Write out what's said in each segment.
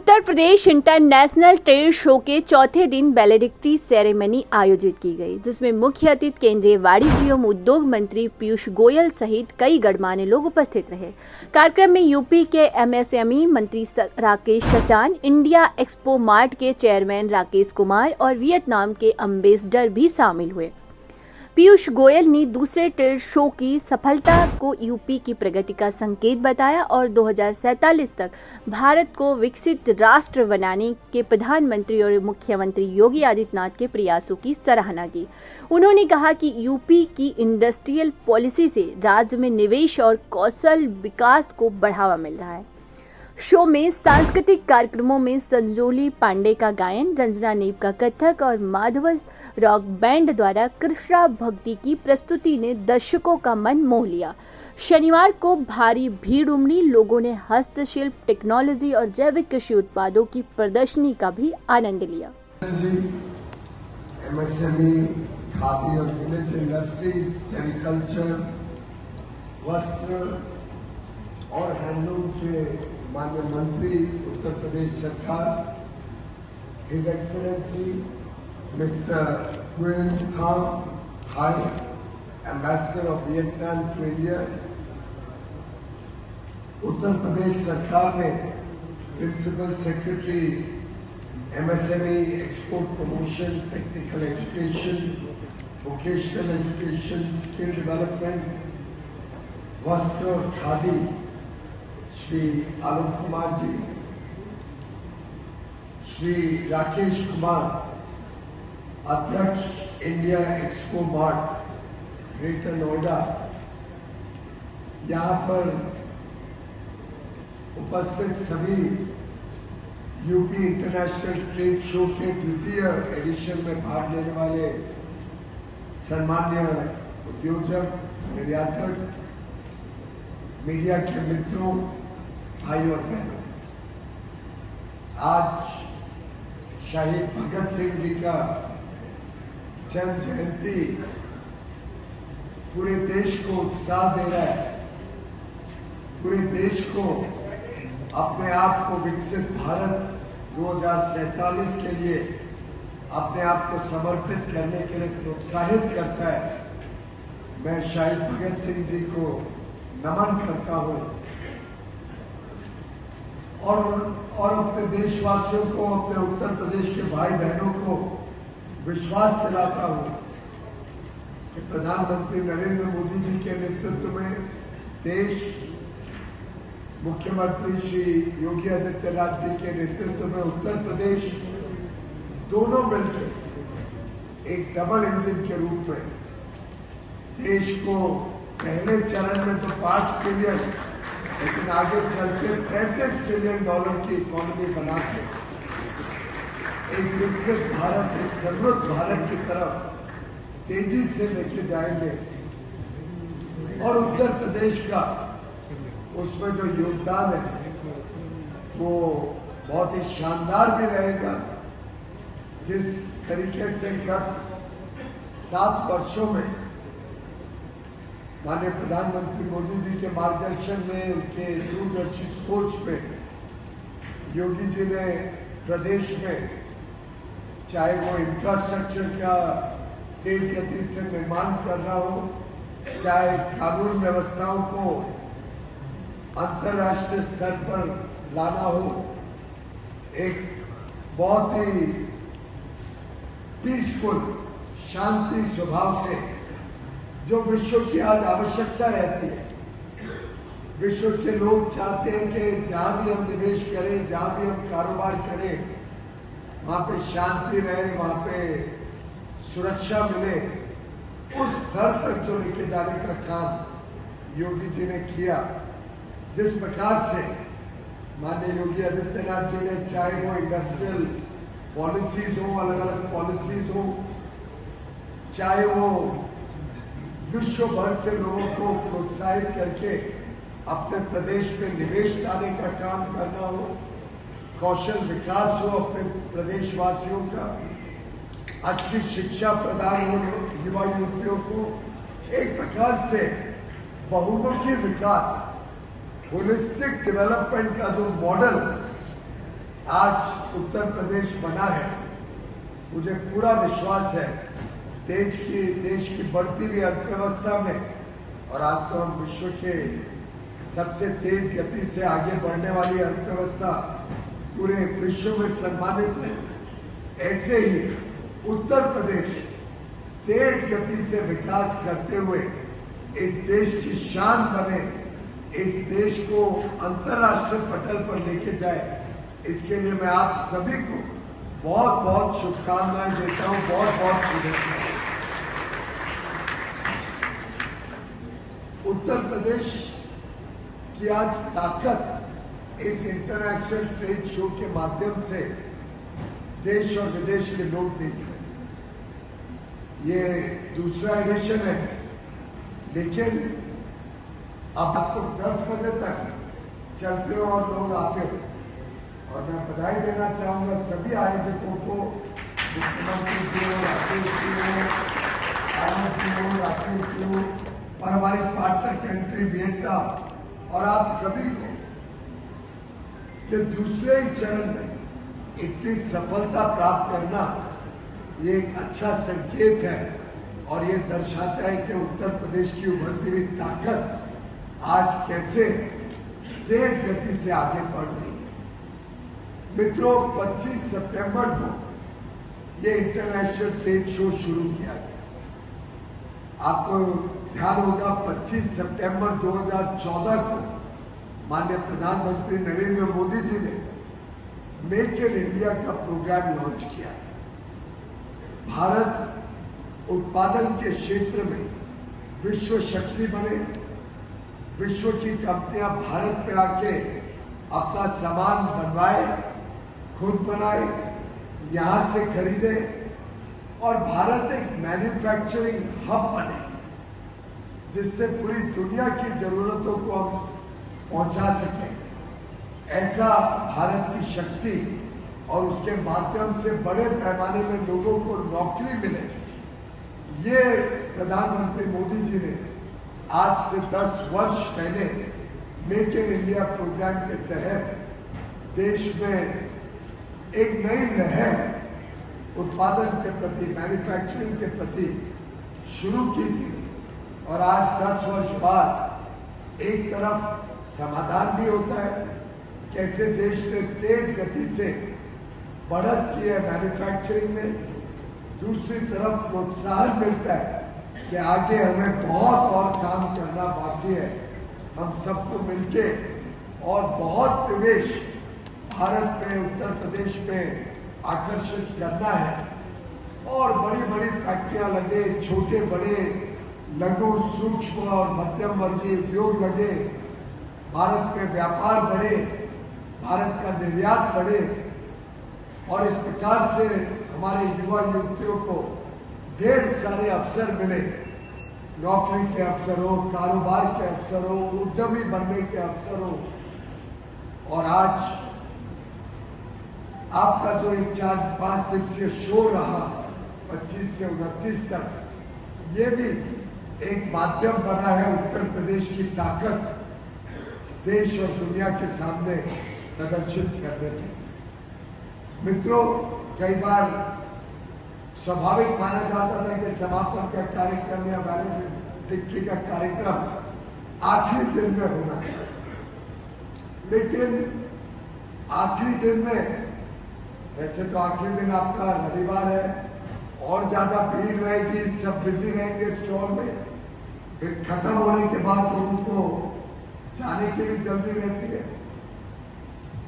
Uttar Pradesh international trade show के चौथे दिन वैलेडिक्टरी सेरेमनी आयोजित की गई, जिसमें मुख्य अतिथि केंद्रीय वाणिज्य एवं उद्योग मंत्री पीयूष गोयल सहित कई गणमान्य लोग उपस्थित रहे। कार्यक्रम में यूपी के एमएसएमई मंत्री Rakesh Sachan, India expo mart के चेयरमैन राकेश कुमार और वियतनाम के एम्बेसडर भी शामिल हुए। पीयूष गोयल ने दूसरे ट्रेड शो की सफलता को यूपी की प्रगति का संकेत बताया और 2047 तक भारत को विकसित राष्ट्र बनाने के प्रधानमंत्री और मुख्यमंत्री योगी आदित्यनाथ के प्रयासों की सराहना की। उन्होंने कहा कि यूपी की इंडस्ट्रियल पॉलिसी से राज्य में निवेश और कौशल विकास को बढ़ावा मिल रहा है। शो में सांस्कृतिक कार्यक्रमों में संजोली पांडे का गायन, रंजना नेब का कथक और माधवस रॉक बैंड द्वारा कृष्णा भक्ति की प्रस्तुति ने दर्शकों का मन मोह लिया। शनिवार को भारी भीड़ उमड़ी। लोगों ने हस्तशिल्प, टेक्नोलॉजी और जैविक कृषि उत्पादों की प्रदर्शनी का भी आनंद लिया। एमएसएमई, खादी और विलेज इंडस्ट्रीज, सेरिकल्चर, वस्त्र और हैंडलूम के माननीय मंत्री उत्तर प्रदेश सरकार, his excellency mister Nguyen Thanh Hai, ambassador of Vietnam to India, Uttar Pradesh सरकार ने principal secretary MSME, export promotion, technical education, vocational education, skill development, वस्त्र और खादी श्री आलोक कुमार जी, श्री राकेश कुमार, अध्यक्ष India expo mart greater Noida, यहाँ पर उपस्थित सभी यूपी इंटरनेशनल ट्रेड शो के द्वितीय एडिशन में भाग लेने वाले सम्मान्य उद्योजक, निर्यातक, मीडिया के मित्रों, भाई और बहनों, आज शहीद भगत सिंह जी का जन्म जयंती पूरे देश को उत्साह दे रहा है। पूरे देश को अपने आप को विकसित भारत 2047 के लिए अपने आप को समर्पित करने के लिए प्रोत्साहित करता है। मैं शहीद भगत सिंह जी को नमन करता हूं और अपने देशवासियों को, अपने उत्तर प्रदेश के भाई बहनों को विश्वास दिलाता हूं कि प्रधानमंत्री नरेंद्र मोदी जी के नेतृत्व में देश, मुख्यमंत्री श्री योगी आदित्यनाथ जी के नेतृत्व में उत्तर प्रदेश दोनों मिलकर एक डबल इंजन के रूप में देश को पहले चरण में तो 5 ट्रिलियन, लेकिन आगे चल के $35 ट्रिलियन की इकोनॉमी बना के एक विकसित भारत, एक समृद्ध भारत की तरफ तेजी से लेके जाएंगे। और उत्तर प्रदेश का उसमें जो योगदान है वो बहुत ही शानदार भी रहेगा। जिस तरीके से गत 7 वर्षों में माननीय प्रधानमंत्री मोदी जी के मार्गदर्शन में, उनके दूरदर्शी सोच में योगी जी ने प्रदेश में चाहे वो इंफ्रास्ट्रक्चर का तेज गति से निर्माण करना हो, चाहे कानून व्यवस्थाओं को अंतर्राष्ट्रीय स्तर पर लाना हो, एक बहुत ही पीसफुल, शांति स्वभाव से जो विश्व की आज आवश्यकता रहती है। विश्व के लोग चाहते हैं कि जहां भी हम निवेश करें, जहां भी हम कारोबार करें, वहां पे शांति रहे, वहां पे सुरक्षा मिले। उस स्तर तक जो लेके जाने का काम योगी जी ने किया, जिस प्रकार से माननीय योगी आदित्यनाथ जी ने, चाहे वो इंडस्ट्रियल पॉलिसीज हो, अलग अलग पॉलिसीज हो, चाहे वो विश्व भर से लोगों को प्रोत्साहित करके अपने प्रदेश में निवेश लाने का काम करना हो, कौशल विकास हो अपने प्रदेशवासियों का, अच्छी शिक्षा प्रदान हो युवा युवतियों को, एक प्रकार से बहुमुखी विकास, होलिस्टिक डेवलपमेंट का जो मॉडल आज उत्तर प्रदेश बना है, मुझे पूरा विश्वास है देश की बढ़ती हुई अर्थव्यवस्था में, और आज तो हम विश्व के सबसे तेज गति से आगे बढ़ने वाली अर्थव्यवस्था पूरे विश्व में सम्मानित है। ऐसे ही उत्तर प्रदेश तेज गति से विकास करते हुए इस देश की शान बने, इस देश को अंतर्राष्ट्रीय पटल पर लेके जाए, इसके लिए मैं आप सभी को बहुत बहुत शुभकामनाएं देता हूं, बहुत बहुत शुभेच्छाएं। उत्तर प्रदेश की आज ताकत इस इंटरनेशनल ट्रेड शो के माध्यम से देश और विदेश के लोग देख रहे हैं। ये दूसरा एडिशन है, लेकिन अब आपको 10 बजे तक चलते हो और लोग आते हो, और मैं बधाई देना चाहूंगा सभी आयोजकों को, मुख्यमंत्री जी हो, राकेश जी हो, आनंद जी हो, राकेश जी हो, और हमारी पार्टनर कंट्री वियतनाम, और आप सभी को कि दूसरे ही चरण में इतनी सफलता प्राप्त करना ये एक अच्छा संकेत है, और ये दर्शाता है कि उत्तर प्रदेश की उभरती हुई ताकत आज कैसे तेज गति से आगे बढ़ रही है। मित्रों, 25 सितंबर को ये इंटरनेशनल ट्रेड शो शुरू किया गया। आपको ध्यान होगा 25 सितंबर 2014 को माननीय प्रधानमंत्री नरेंद्र मोदी जी ने मेक इन इंडिया का प्रोग्राम लॉन्च किया। भारत उत्पादन के क्षेत्र में विश्व शक्ति बने, विश्व की कंपनियां भारत में आके अपना सामान बनवाए, खुद बनाए, यहां से खरीदे, और भारत एक मैन्युफैक्चरिंग हब बने, जिससे पूरी दुनिया की जरूरतों को हम पहुंचा सकें। ऐसा भारत की शक्ति और उसके माध्यम से बड़े पैमाने में लोगों को नौकरी मिले, ये प्रधानमंत्री मोदी जी ने आज से 10 वर्ष पहले मेक इन इंडिया प्रोग्राम के तहत देश में एक नई लहर उत्पादन के प्रति, मैन्युफैक्चरिंग के प्रति शुरू की थी। और आज 10 वर्ष बाद एक तरफ समाधान भी होता है, कैसे देश ने तेज गति से बढ़त की है मैन्युफैक्चरिंग में, दूसरी तरफ प्रोत्साहन मिलता है कि आगे हमें बहुत और काम करना बाकी है, हम सबको मिलके और बहुत निवेश भारत में, उत्तर प्रदेश में आकर्षित करना है, और बड़ी बड़ी फैक्ट्रियां लगे, छोटे बड़े लघु सूक्ष्म और मध्यम वर्गीय उद्योग लगे, भारत में व्यापार बढ़े, भारत का निर्यात बढ़े, और इस प्रकार से हमारे युवा युवतियों को ढेर सारे अवसर मिले, नौकरी के अवसर हो, कारोबार के अवसर हो, उद्यमी बनने के अवसर हो। और आज आपका जो 4-5 दिवसीय शो रहा 25 से 29 तक, ये भी एक माध्यम बना है उत्तर प्रदेश की ताकत देश और दुनिया के सामने प्रदर्शित करने की। मित्रों, कई बार स्वाभाविक माना जाता था कि समापन का कार्यक्रम या वैलेडिक्टरी का कार्यक्रम आखिरी दिन में होना चाहिए, लेकिन आखिरी दिन में, वैसे तो आखिरी दिन आपका रविवार है, और ज्यादा भीड़ रहेगी, सब बिजी रहेंगे स्टॉल में, फिर खत्म होने के बाद लोगों को जाने की भी जल्दी रहती है,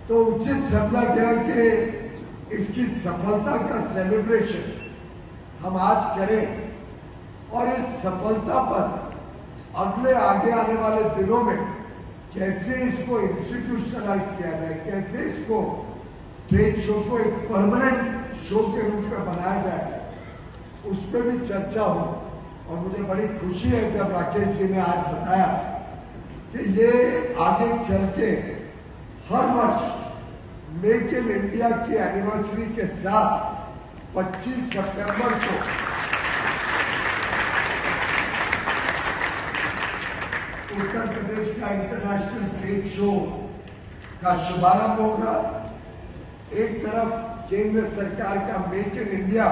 तो उचित समझा गया कि इसकी सफलता का सेलिब्रेशन हम आज करें, और इस सफलता पर अगले आगे आने वाले दिनों में कैसे इसको इंस्टीट्यूशनलाइज किया जाए, कैसे इसको ट्रेड शो को एक परमानेंट शो के रूप में बनाया जाए, उस पर भी चर्चा हो। और मुझे बड़ी खुशी है जब राकेश जी ने आज बताया कि ये आगे चल के हर वर्ष मेक इन इंडिया की एनिवर्सरी के साथ 25 सितंबर को उत्तर प्रदेश का इंटरनेशनल ट्रेड शो का शुभारंभ होगा, एक तरफ केंद्र सरकार का मेक इन इंडिया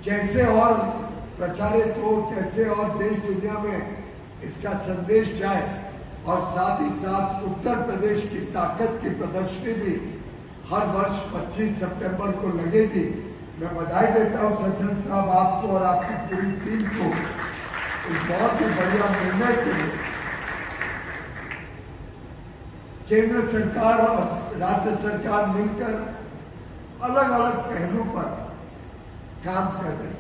कैसे और प्रचारित हो, कैसे और देश दुनिया में इसका संदेश जाए, और साथ ही साथ उत्तर प्रदेश की ताकत की प्रदर्शनी भी हर वर्ष 25 सितंबर को लगेगी। मैं बधाई देता हूं सज्जन साहब आपको और आपकी पूरी टीम को इस बहुत ही बढ़िया निर्णय के लिए। केंद्र सरकार और राज्य सरकार मिलकर अलग अलग पहलू पर काम कर रही है,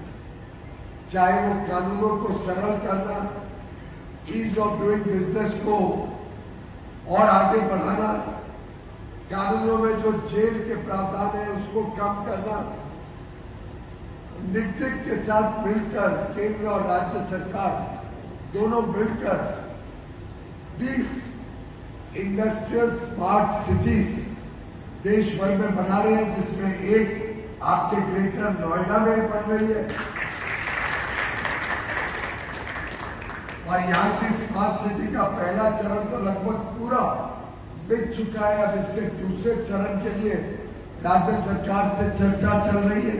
चाहे वो कानूनों को सरल करना, ईज ऑफ डूइंग बिजनेस को और आगे बढ़ाना, कानूनों में जो जेल के प्रावधान है उसको कम करना, निटिक के साथ मिलकर केंद्र और राज्य सरकार दोनों मिलकर 20 इंडस्ट्रियल स्मार्ट सिटीज देश भर में बना रहे हैं, जिसमें एक आपके ग्रेटर नोएडा में बन रही है, और यहाँ की स्मार्ट सिटी का पहला चरण तो लगभग पूरा बिक चुका है। अब इसके दूसरे चरण के लिए राज्य सरकार से चर्चा चल रही है।